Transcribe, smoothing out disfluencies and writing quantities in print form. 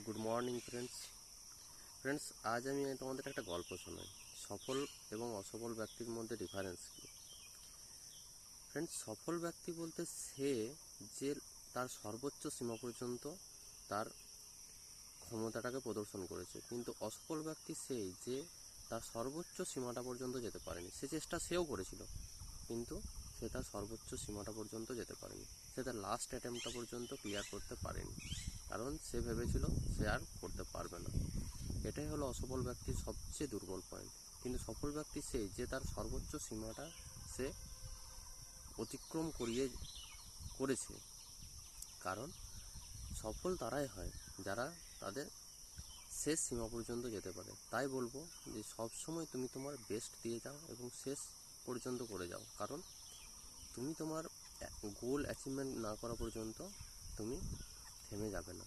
Good morning friends আজ আমি তোমাদের একটা গল্প শোনাই। সফল এবং অসফল ব্যক্তির মধ্যে ডিফারেন্স কী? ফ্রেন্ডস, সফল ব্যক্তি বলতে সে যে তার সর্বোচ্চ সীমা পর্যন্ত তার ক্ষমতাটাকে প্রদর্শন করেছে, কিন্তু অসফল ব্যক্তি সেই যে তার সর্বোচ্চ সীমাটা পর্যন্ত যেতে পারেনি। সেও করেছিল, কিন্তু সে তার সর্বোচ্চ সীমাটা পর্যন্ত যেতে পারেনি। সে তার লাস্ট অ্যাটেম্পটা পর্যন্ত ক্লিয়ার করতে পারেনি, কারণ সে ভেবেছিল সে আর করতে পারবে না। এটাই হলো অসফল ব্যক্তির সবচেয়ে দুর্বল পয়েন্ট। কিন্তু সফল ব্যক্তি সেই যে তার সর্বোচ্চ সীমাটা সে অতিক্রম করেছে। কারণ সফল তারাই হয় যারা তাদের শেষ সীমা পর্যন্ত যেতে পারে। তাই বলবো যে সবসময় তুমি তোমার বেস্ট দিয়ে যাও এবং শেষ পর্যন্ত করে যাও, কারণ তুমি তোমার গোল অ্যাচিভমেন্ট না করা পর্যন্ত তুমি থেমে যাবে না।